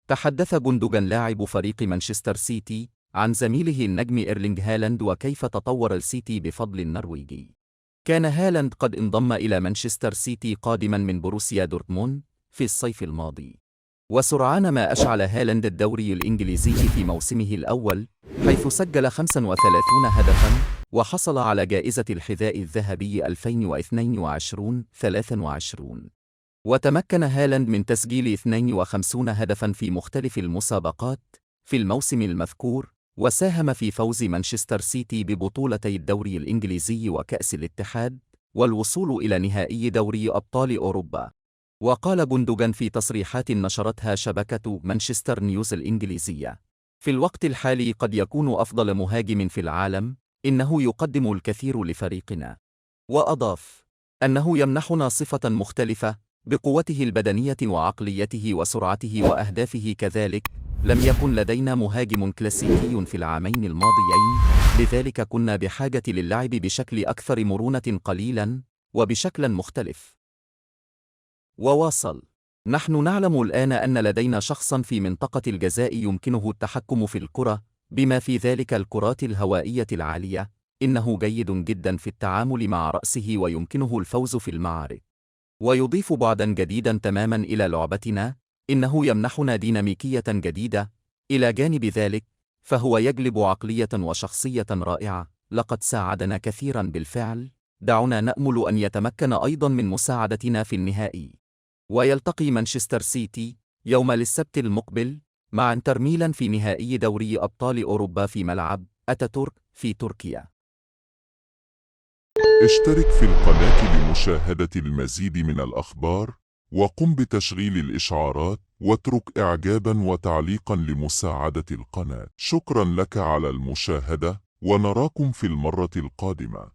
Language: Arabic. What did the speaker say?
تحدث جوندوجان لاعب فريق مانشستر سيتي عن زميله النجم إيرلينغ هالاند وكيف تطور السيتي بفضل النرويجي. كان هالاند قد انضم إلى مانشستر سيتي قادما من بروسيا دورتموند في الصيف الماضي، وسرعان ما أشعل هالاند الدوري الإنجليزي في موسمه الأول، حيث سجل 35 هدفاً وحصل على جائزة الحذاء الذهبي 2022-23. وتمكن هالاند من تسجيل 52 هدفاً في مختلف المسابقات في الموسم المذكور، وساهم في فوز مانشستر سيتي ببطولتي الدوري الإنجليزي وكأس الاتحاد، والوصول إلى نهائي دوري أبطال أوروبا. وقال جوندوجان في تصريحات نشرتها شبكة مانشستر نيوز الإنجليزية: في الوقت الحالي قد يكون أفضل مهاجم في العالم، إنه يقدم الكثير لفريقنا. وأضاف أنه يمنحنا صفة مختلفة بقوته البدنية وعقليته وسرعته وأهدافه كذلك. لم يكن لدينا مهاجم كلاسيكي في العامين الماضيين، لذلك كنا بحاجة للعب بشكل أكثر مرونة قليلا وبشكل مختلف. وواصل: نحن نعلم الآن أن لدينا شخصا في منطقة الجزاء يمكنه التحكم في الكرة، بما في ذلك الكرات الهوائية العالية. إنه جيد جدا في التعامل مع رأسه ويمكنه الفوز في المعارك، ويضيف بعدا جديدا تماما إلى لعبتنا. إنه يمنحنا ديناميكية جديدة. إلى جانب ذلك فهو يجلب عقلية وشخصية رائعة. لقد ساعدنا كثيرا بالفعل. دعونا نأمل أن يتمكن أيضا من مساعدتنا في النهائي. ويلتقي مانشستر سيتي يوم السبت المقبل مع انتر ميلان في نهائي دوري أبطال أوروبا في ملعب أتاتورك في تركيا. اشترك في القناة لمشاهدة المزيد من الأخبار، وقم بتشغيل الإشعارات، واترك إعجابا وتعليقا لمساعدة القناة. شكرا لك على المشاهدة، ونراكم في المرة القادمة.